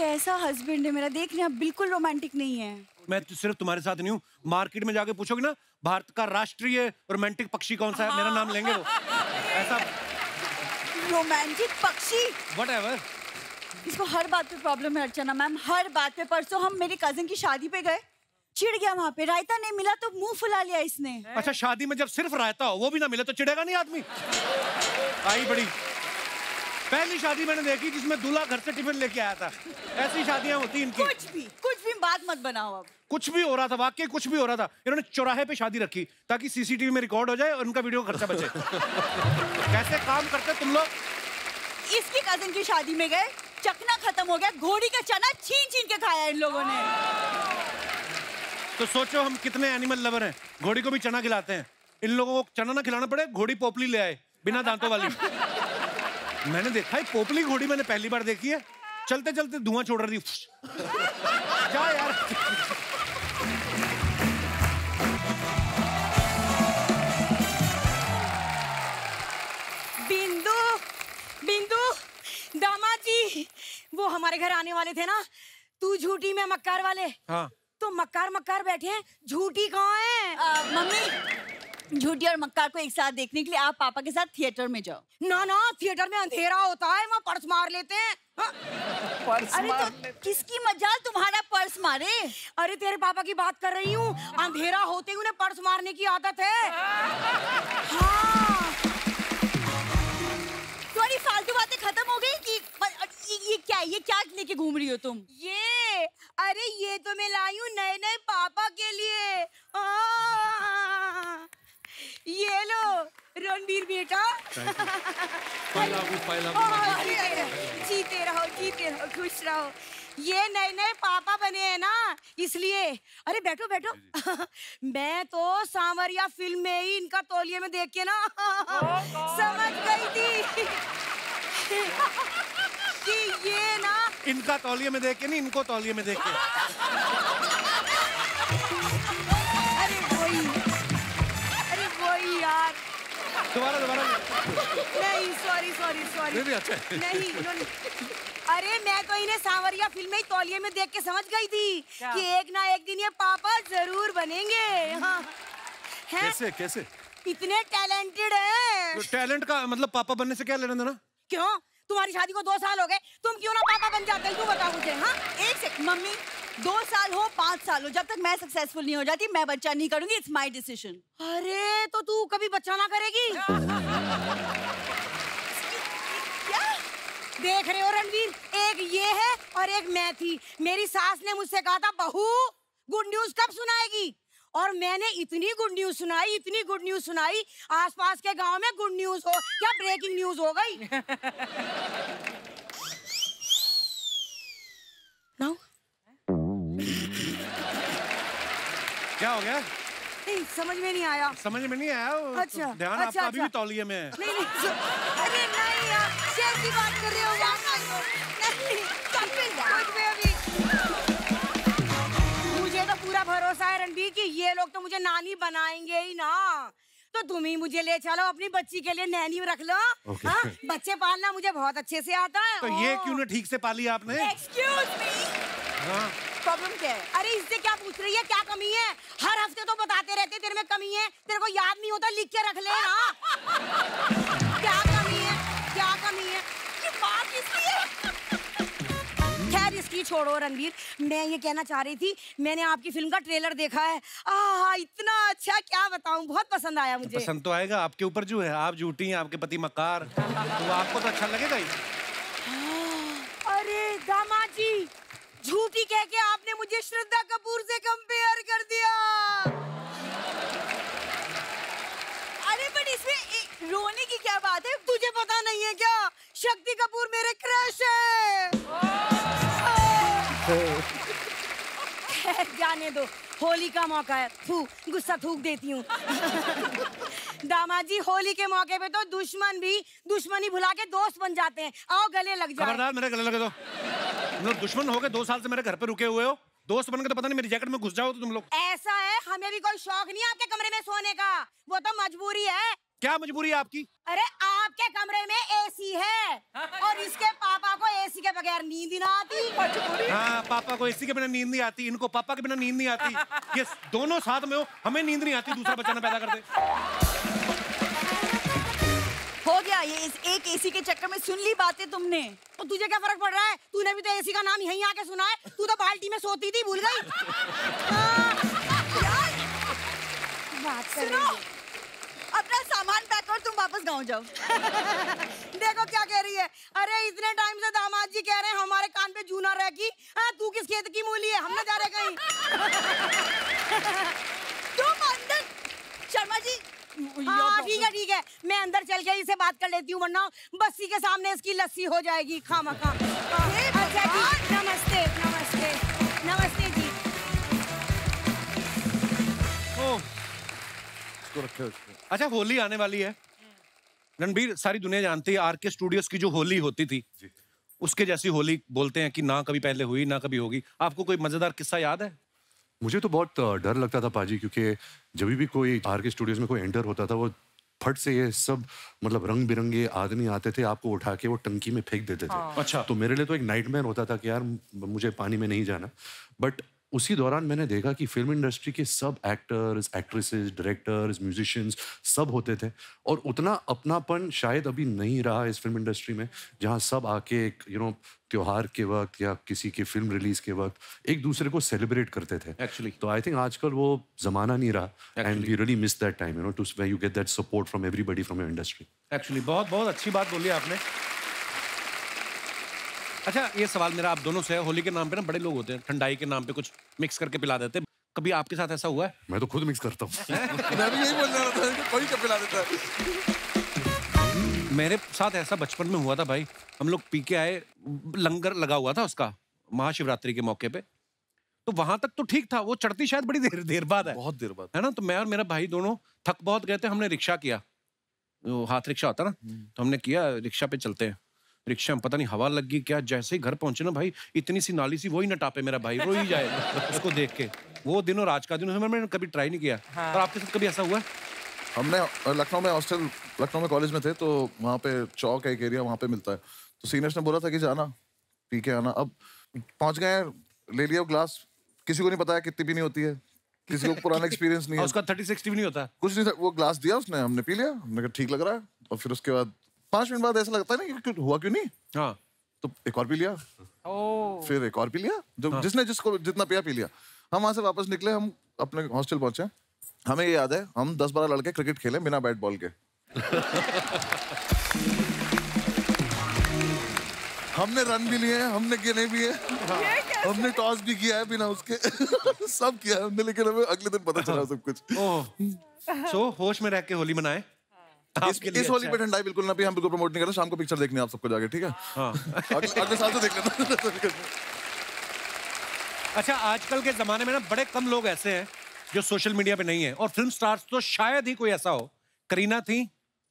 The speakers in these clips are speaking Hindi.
कैसा हस्बैंड है मेरा, देख रहे बिल्कुल रोमांटिक नहीं है। मैं सिर्फ तुम्हारे साथ नहीं हूँ, मार्केट में जाके पूछोगे ना भारत का राष्ट्रीय रोमांटिक पक्षी कौन सा है, मेरा नाम लेंगे वो। ऐसा रोमांटिक पक्षी व्हाटएवर। इसको हर बात पे प्रॉब्लम है अर्चना मैम, हर बात पे। परसों हम मेरी कजिन की शादी पे गए, चिढ़ गया वहां पे, रायता नहीं मिला तो मुंह फुला लिया इसने। अच्छा, शादी में जब सिर्फ रायता हो वो भी ना मिले तो चिढ़ेगा नहीं आदमी? आई बड़ी पहली शादी मैंने देखी जिसमें दूल्हा घर से टिफिन लेके आया था। ऐसी शादियां होती इनकी। कुछ भी बात मत बनाओ। अब कुछ भी हो रहा था, वाकई कुछ भी हो रहा था। इन्होंने चौराहे पे शादी रखी ताकि सीसीटीवी में रिकॉर्ड हो जाए और उनका वीडियो खर्चा बचे। कैसे काम करते तुम लोग? इसकी कजिन की शादी में गए, चखना खत्म हो गया, घोड़ी का चना छीन छीन के खाया इन लोगों ने। तो सोचो हम कितने एनिमल लवर हैं, घोड़ी को भी चना खिलाते हैं। इन लोगों को चना ना खिलाना पड़े, घोड़ी पोपली ले आए बिना दांतों वाली। मैंने देखा है पोपली घोड़ी, मैंने पहली बार देखी है। चलते चलते धुआं छोड़ रही थी। क्या यार। बिंदु, बिंदु, दामाद जी, वो हमारे घर आने वाले थे ना, तू झूठी में मक्कार वाले। हाँ। तो मक्कार मक्कार बैठे हैं, झूठी कहाँ है? मम्मी, झूठी और मक्कार को एक साथ देखने के लिए आप पापा के साथ थिएटर में जाओ। ना ना, थिएटर में अंधेरा होता है, वहाँ पर्स मार लेते हैं। हाँ? अरे तो किसकी मजाल तुम्हारा पर्स मारे? अरे तेरे पापा की बात कर रही हूँ, अंधेरा होते ही उन्हें पर्स मारने की आदत है। हाँ। तुम्हारी फालतू बातें खत्म हो गई कि ये क्या लेके घूम रही हो तुम? अरे ये तो मैं लाई हूँ नए नए पापा के लिए। ये लो रणबीर बेटा। जीते रहो, खुश रहो। ये नए नए पापा बने हैं ना, इसलिए। अरे बैठो बैठो। मैं तो सांवरिया फिल्म में ही इनका तौलिए में देख के ना समझ गई थी कि ये ना। इनका तौलिए में देख के नहीं, इनको तौलिए में देख के। अरे वही यार। दोबारा नहीं, सॉरी। अच्छा। नहीं। अरे मैं तो इन्हें सांवरिया फिल्म में ही तौलिए में देख के समझ गई थी कि एक ना एक दिन ये पापा जरूर बनेंगे। हाँ। कैसे? इतने टैलेंटेड हैं। तो टैलेंट का मतलब पापा बनने से क्या लेना देना? क्यों? तुम्हारी शादी को 2 साल हो गए, तुम क्यों ना पापा बन जाते? तू बता मुझे। हाँ, एक सेकंड मम्मी, 2 साल हो 5 साल हो, जब तक मैं सक्सेसफुल नहीं हो जाती मैं बच्चा नहीं करूंगी। It's my decision. अरे तो तू कभी बच्चा ना करेगी? क्या देख रहे हो रणवीर, एक ये है और एक मैं थी। मेरी सास ने मुझसे कहा था बहू गुड न्यूज कब सुनाएगी, और मैंने इतनी गुड न्यूज सुनाई, आसपास के गांव में गुड न्यूज हो क्या ब्रेकिंग न्यूज हो गई। नाउ क्या हो गया? नहीं, समझ में नहीं आया। अच्छा, ध्यान आपका अभी भी तौलिए में है। नहीं। अरे नहीं यार, कैसी बात कर रहे हो? मुझे तो पूरा भरोसा है रणबीर कि ये लोग तो मुझे नानी बनाएंगे ही ना। तो तुम ही मुझे ले चलो, अपनी बच्ची के लिए नैनी रख लो। हाँ, बच्चे पालना मुझे बहुत अच्छे से आता है। तो ये क्यों ना ठीक से पाली आपने? एक्सक्यूज मी, हाँ। प्रॉब्लम क्या है? अरे इससे क्या पूछ रही है, क्या कमी है? हर हफ्ते तो बताते रहते तेरे में कमी है, तेरे को याद नहीं होता, लिख के रख ले। हाँ? क्या कमी है? ये बात किसकी है? खैर इसकी छोड़ो रणवीर, मैं ये कहना चाह रही थी, मैंने आपकी फिल्म का ट्रेलर देखा है। इतना अच्छा, क्या बताऊं, बहुत पसंद आया मुझे। पसंद तो आएगा, आपके ऊपर जो है, आप झूठी हैं, आपके पति मक्कार, तो आपको तो अच्छा लगेगा ही। अरे दामाद जी, झूठी कह के आपने मुझे श्रद्धा कपूर से कंपेयर कर दिया। अरे बट इसमें रोने की क्या बात है? तुझे पता नहीं है क्या, शक्ति कपूर मेरे क्रश है। जाने दो, होली का मौका है, गुस्सा थूक देती हूँ। दामाद जी, होली के मौके पे तो दुश्मन भी दुश्मनी भुला के दोस्त बन जाते हैं। आओ गले लग जाओ। खबरदार मेरे गले लगे तो। तुम लोग दुश्मन हो गए, 2 साल से मेरे घर पे रुके हुए हो, दोस्त बन के तो पता नहीं मेरी जैकेट में घुस जाओ तो तुम लोग। ऐसा है, हमें भी कोई शौक नहीं आपके कमरे में सोने का, वो तो मजबूरी है। क्या मजबूरी है आपकी? अरे आपके कमरे में एसी है और इसके पापा को एसी के बगैर यार नींद ही ना आती। हाँ, पापा को इसी के बिना नींद नहीं आती, इनको पापा के बिना नींद नहीं आती। ये दोनों साथ में हो, हमें नींद नहीं आती, दूसरा बच्चा ना पैदा कर दे। हो गया, ये इस एक एसी के चक्कर में सुन ली बातें तुमने। तो तुझे क्या फर्क पड़ रहा है? तूने भी तो एसी का नाम यहीं आके सुना है। तू तो बाल्टी में सोती थी, भूल गई? बात कर रही है। अपना सामान पैक कर, तुम वापस गाँव जाओ। देखो क्या कह रही है। अरे इतने टाइम से दामाद जी कह रहे हैं हमारे कान पे जूना रह की। तू किस खेत की मूली है? हम ना जा रहे कहीं। तुम अंदर, शर्मा जी। हाँ ठीक है, मैं अंदर चल के इसे बात कर लेती हूँ, वरना बस्सी के सामने इसकी लस्सी हो जाएगी खामखा। अच्छा जी, नमस्ते नमस्ते नमस्ते जी। अच्छा, होली आने वाली है रणबीर, सारी दुनिया जानती है आरके स्टूडियोज की जो होली होती थी उसके जैसी होली बोलते हैं कि ना कभी पहले हुई ना कभी होगी। आपको कोई मजेदार किस्सा याद है? मुझे तो बहुत डर लगता था पाजी, क्योंकि जब भी कोई आरके स्टूडियोज में कोई एंटर होता था, वो फट से ये सब मतलब रंग बिरंगे आदमी आते थे, आपको उठा के वो टंकी में फेंक देते थे। अच्छा। तो मेरे लिए तो एक नाइटमेयर होता था कि यार मुझे पानी में नहीं जाना। बट उसी दौरान मैंने देखा कि फिल्म इंडस्ट्री के सब एक्टर्स, एक्ट्रेसेस, डायरेक्टर्स, म्यूजिशियंस सब होते थे, और उतना अपनापन शायद अभी नहीं रहा इस फिल्म इंडस्ट्री में, जहाँ सब आके एक त्योहार के वक्त या किसी की फिल्म रिलीज के वक्त एक दूसरे को सेलिब्रेट करते थे एक्चुअली। तो आई थिंक आजकल वो जमाना नहीं रहा, and we really miss that time, to where you get that support from everybody from your industry. Actually बहुत बहुत अच्छी बात बोली आपने। अच्छा, ये सवाल मेरा आप दोनों से है। होली के नाम पे ना बड़े लोग होते हैं, ठंडाई के नाम पे कुछ मिक्स करके पिला देते हैं। कभी आपके साथ ऐसा हुआ है? मैं तो खुद मिक्स करता हूँ। मैं भी यही बोलने वाला था कि कोई कब पिला देता है। मेरे साथ ऐसा बचपन में हुआ था भाई। हम लोग पी के आए, लंगर लगा हुआ था उसका महाशिवरात्रि के मौके पे, तो वहां तक तो ठीक था। वो चढ़ती शायद बड़ी देर बाद है, बहुत देर बाद, है ना। तो मैं और मेरा भाई दोनों थक बहुत गए थे, हमने रिक्शा किया, वो हाथ रिक्शा होता ना, तो हमने किया रिक्शा पे चलते हैं। रिक्शा में पता नहीं हवा लग गई क्या, जैसे ही घर पहुंचे ना भाई, इतनी सी नाली सी, वही ना टापे मेरा भाई, रो ही जाए उसको देख के। वो दिनों राज का दिन, मैंने कभी ट्राई नहीं किया। और आपके साथ कभी ऐसा हुआ है? हमने लखनऊ में हॉस्टल, लखनऊ में कॉलेज में थे, तो वहाँ पे चौक है एक एरिया, वहाँ पे मिलता है। तो सीनियर्स ने बोला था कि जाना पी के आना। अब पहुँच गए, ले लिया ग्लास, किसी को नहीं पता है कितनी पीनी होती है, किसी को पुराना एक्सपीरियंस नहीं है। उसका 30-60 भी नहीं होता कुछ नहीं था, वो ग्लास दिया उसने, हमने पी लिया, हमने कहा ठीक लग रहा है। और फिर उसके बाद 5 मिनट बाद ऐसा लगता है ना कि हुआ क्यों नहीं, हाँ, तो एक और पी लिया, फिर एक और पी लिया, जो जिसने जिसको जितना पिया पी लिया। हम वहां से वापस निकले, हम अपने हॉस्टल पहुंचे। हमें ये याद है, हम 10-12 लड़के क्रिकेट खेले बिना बैट बॉल के। हमने रन भी लिए हैं, हमने गिने भी है, हमने टॉस भी किया है बिना उसके। सब किया है हमने, लेकिन हमें अगले दिन पता चला सब कुछ। सो होश में रह के होली मनाए। इस होली पे ठंडाई बिल्कुल ना भी, हम बिल्कुल प्रमोट नहीं कर रहे। शाम को पिक्चर देखनी है आप सबको जाके, ठीक है? हाँ। अगले साल तो देख लेना। अच्छा, आजकल के जमाने में ना बड़े कम लोग ऐसे हैं जो सोशल मीडिया पे नहीं है, और फिल्म स्टार्स तो शायद ही कोई ऐसा हो। करीना थी,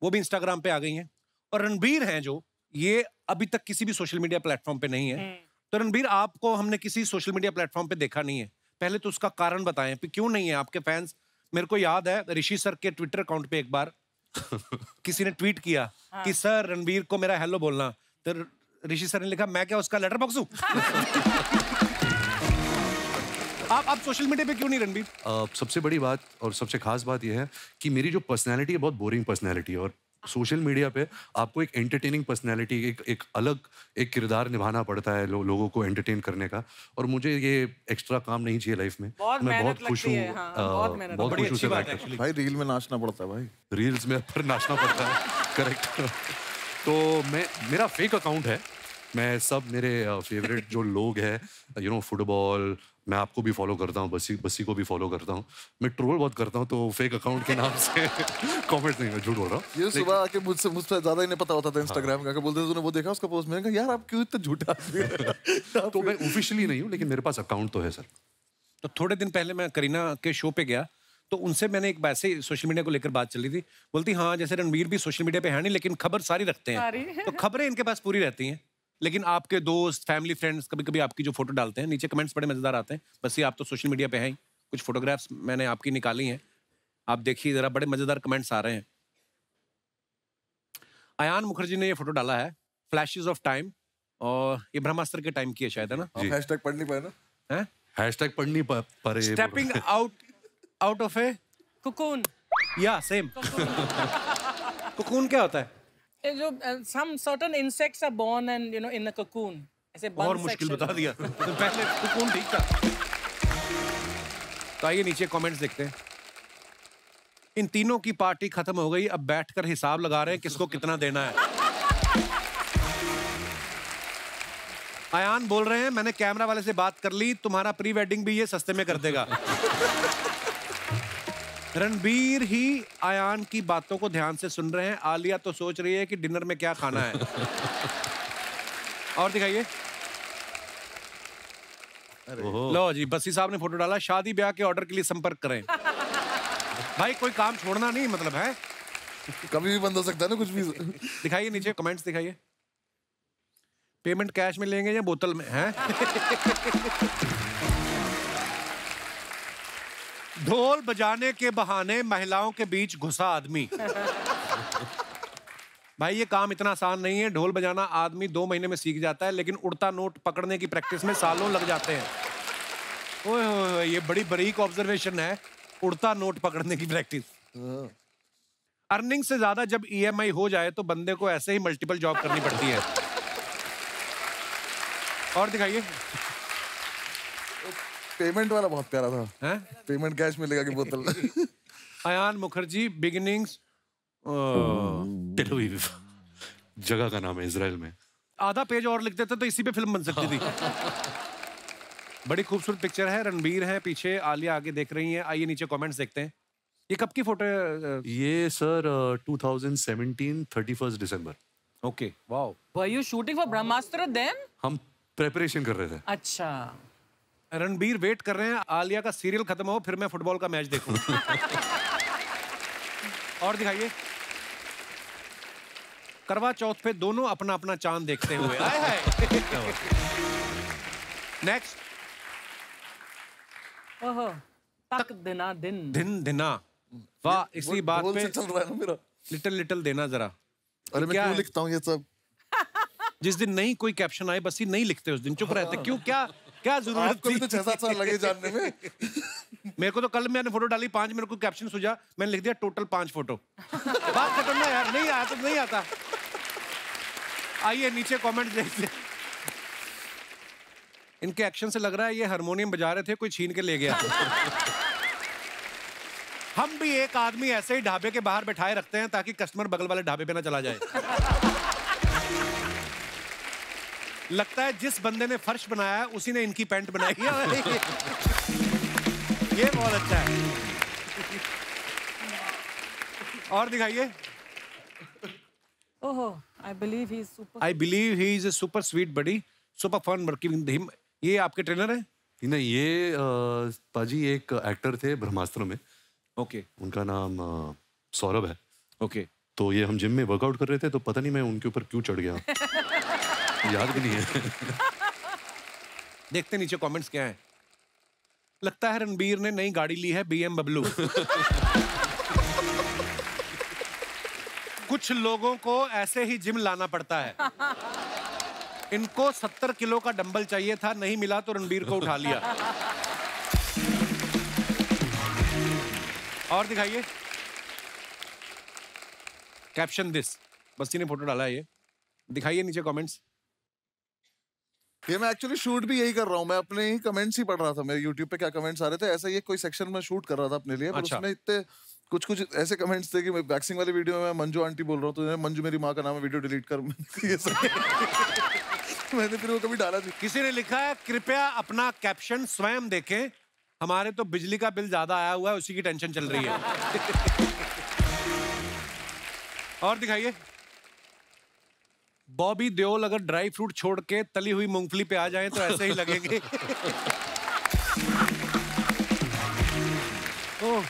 वो भी इंस्टाग्राम पे आ गई हैं, और रणबीर हैं जो ये अभी तक किसी भी सोशल मीडिया प्लेटफॉर्म पे नहीं है। तो रणबीर, आपको हमने किसी सोशल मीडिया प्लेटफॉर्म पे देखा नहीं है, पहले तो उसका कारण बताएं कि क्यों नहीं है। आपके फैंस, मेरे को याद है ऋषि सर के ट्विटर अकाउंट पे एक बार किसी ने ट्वीट किया कि सर रणबीर को मेरा हेलो बोलना, तो ऋषि सर ने लिखा मैं क्या उसका लेटर बॉक्स हूं? आप सोशल मीडिया पे क्यों नहीं रणबीर? सबसे बड़ी बात और सबसे खास बात यह है कि मेरी जो पर्सनैलिटी है बहुत बोरिंग पर्सनैलिटी है, और सोशल मीडिया पे आपको एक एंटरटेनिंग पर्सनैलिटी, एक अलग एक किरदार निभाना पड़ता है लोगों को एंटरटेन करने का, और मुझे ये एक्स्ट्रा काम नहीं चाहिए लाइफ में। मैं बहुत खुश हूँ, बहुत खुश हूँ। भाई रील में नाचना पड़ता है भाई, रील्स में पर नाचना पड़ता है। करेक्ट। तो मेरा फेक अकाउंट है, मैं सब मेरे फेवरेट जो लोग हैं, फुटबॉल, मैं आपको भी फॉलो करता हूँ, बस्सी को भी फॉलो करता हूँ, मैं ट्रोल बहुत करता हूँ, तो फेक अकाउंट के नाम से कमेंट्स नहीं, मैं झूठ बोल रहा हूँ। ये सुबह आके मुझसे ज्यादा ही नहीं पता होता था इंस्टाग्राम का, बोलते थे तूने वो देखा उसका पोस्ट, मैंने कहा यार आप क्यों इतना झूठा आदमी है? तो मैं ऑफिशियली नहीं हूँ, लेकिन मेरे पास अकाउंट तो है सर। तो थोड़े दिन पहले मैं करीना के शो पे गया, तो उनसे मैंने एक वैसे सोशल मीडिया को लेकर बात चली थी। बोलती हाँ, जैसे रणबीर भी सोशल मीडिया पे है नहीं, लेकिन खबर सारी रखते हैं, तो खबरें इनके पास पूरी रहती हैं। लेकिन आपके दोस्त, फैमिली, फ्रेंड्स कभी कभी आपकी जो फोटो डालते हैं, नीचे कमेंट्स बड़े मजेदार आते हैं। बस ये आप तो सोशल मीडिया पे हैं ही। कुछ फोटोग्राफ्स मैंने आपकी निकाली हैं, आप देखिए जरा, बड़े मजेदार कमेंट्स आ रहे हैं। अयान मुखर्जी ने ये फोटो डाला है, फ्लैशेस ऑफ टाइम, और ये ब्रह्मास्त्र के टाइम की है शायद, है ना? आप हैशटैग पढ़ नहीं पाए ना? हैं? हैशटैग पढ़ नहीं पा रहे। Stepping out of a Cocoon. या सेम। कोकून क्या होता है? ये जो some certain insects are born and in a cocoon. ऐसे बंद और मुश्किल section. बता दिया। पहले कोकून ठीक था। तो आइए नीचे कमेंट्स देखते हैं। इन तीनों की पार्टी खत्म हो गई, अब बैठकर हिसाब लगा रहे हैं किसको कितना देना है। अयान बोल रहे हैं मैंने कैमरा वाले से बात कर ली, तुम्हारा प्री वेडिंग भी ये सस्ते में कर देगा। रणबीर ही अयान की बातों को ध्यान से सुन रहे हैं। आलिया तो सोच रही है कि डिनर में क्या खाना है। और दिखाइए। लो जी, बस्सी साहब ने फोटो डाला, शादी ब्याह के ऑर्डर के लिए संपर्क करें। भाई कोई काम छोड़ना नहीं, मतलब है कभी भी बंद हो सकता है ना कुछ भी। दिखाइए नीचे कमेंट्स दिखाइए। पेमेंट कैश में लेंगे या बोतल में है? ढोल बजाने के बहाने महिलाओं के बीच घुसा आदमी। भाई ये काम इतना आसान नहीं है। ढोल बजाना आदमी 2 महीने में सीख जाता है, लेकिन उड़ता नोट पकड़ने की प्रैक्टिस में सालों लग जाते हैं। ओए होए, ये बड़ी बारीक ऑब्जर्वेशन है, उड़ता नोट पकड़ने की प्रैक्टिस। अर्निंग से ज्यादा जब EMI हो जाए तो बंदे को ऐसे ही मल्टीपल जॉब करनी पड़ती है। और दिखाइए। पेमेंट वाला बहुत प्यारा था। हैं? पेमेंट कैश मिलेगा कि बोतल? Ayan Mukerji beginnings. Tel Aviv जगह का नाम है इजराइल में। आधा पेज और लिख देते तो इसी पे फिल्म बन सकती थी। बड़ी खूबसूरत पिक्चर है। रणबीर है पीछे, आलिया आगे देख रही है। आइए नीचे कमेंट्स देखते हैं। ये कब की फोटो है? ये sir 2017 31 December. Okay, wow. Were you shooting for Brahmastra then? हम प्रेपरेशन कर रहे थे। अच्छा। रणबीर वेट कर रहे हैं आलिया का सीरियल खत्म हो फिर मैं फुटबॉल का मैच देखूं। और दिखाइए। करवा चौथ पे दोनों अपना अपना चांद देखते हुए। आए हाय। नेक्स्ट। ओहो, तक दिना दिन। दिन दिना। वाह, इसी बात ढोल पे से चल रहा है ना मेरा। लिटिल लिटिल देना जरा। अरे मैं क्या क्यों है? लिखता हूँ ये सब? जिस दिन नहीं कोई कैप्शन आए बस ही नहीं लिखते, उस दिन चुप रहते। क्यों, क्या क्या जरूरत आपको भी थी? तो 6-7 साल लगे जानने में। मेरे को तो कल मैंने फोटो डाली 5, मेरे को कैप्शन सूझा, मैंने लिख दिया टोटल 5 फोटो। बात खत्म ना यार, नहीं आया तो नहीं आता। आइए नीचे कमेंट देखते हैं। इनके एक्शन से लग रहा है ये हारमोनियम बजा रहे थे, कोई छीन के ले गया। हम भी एक आदमी ऐसे ही ढाबे के बाहर बैठाए रखते हैं ताकि कस्टमर बगल वाले ढाबे पे ना चला जाए। लगता है जिस बंदे ने फर्श बनाया है उसी ने इनकी पैंट बनाई है। ये बहुत अच्छा है। और दिखाइए। ओहो, I believe he is super. I believe he is a super sweet buddy, super fun working with him. ये आपके ट्रेनर है? नहीं, ये पाजी एक एक्टर थे ब्रह्मास्त्र में। ओके उनका नाम सौरभ है। ओके। तो ये हम जिम में वर्कआउट कर रहे थे तो पता नहीं मैं उनके ऊपर क्यों चढ़ गया। याद भी नहीं है। देखते नीचे कमेंट्स क्या है। लगता है रणबीर ने नई गाड़ी ली है BMW। कुछ लोगों को ऐसे ही जिम लाना पड़ता है। इनको 70 किलो का डंबल चाहिए था, नहीं मिला तो रणबीर को उठा लिया। और दिखाइए। कैप्शन दिस, बस्सी ने फोटो डाला है। ये दिखाइए नीचे कमेंट्स। ये मैं एक्चुअली शूट भी यही कर रहा हूँ। मैं अपने ही कमेंट्स ही पढ़ रहा था, मेरे YouTube पे क्या कमेंट्स आ रहे थे। ऐसा ये कोई सेक्शन में शूट कर रहा था अपने लिए, पर अच्छा। उसमें इतने कुछ ऐसे कमेंट्स थे कि मैं वैक्सिंग वाली वीडियो में मंजू आंटी बोल रहा हूँ तो मंजू मेरी माँ का नाम है, वीडियो डिलीट कर। ये सब मैंने फिर वो कभी डाला नहीं। किसी ने लिखा है कृपया अपना कैप्शन स्वयं देखें, हमारे तो बिजली का बिल ज्यादा आया हुआ है, उसी की टेंशन चल रही है। और दिखाइए। बॉबी देओल अगर ड्राई फ्रूट छोड़ के तली हुई मूंगफली पे आ जाएं तो ऐसे ही लगेंगे। ओह,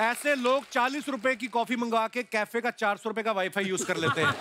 ऐसे लोग 40 रुपए की कॉफी मंगवा के कैफे का 400 रुपए का वाईफाई यूज कर लेते हैं।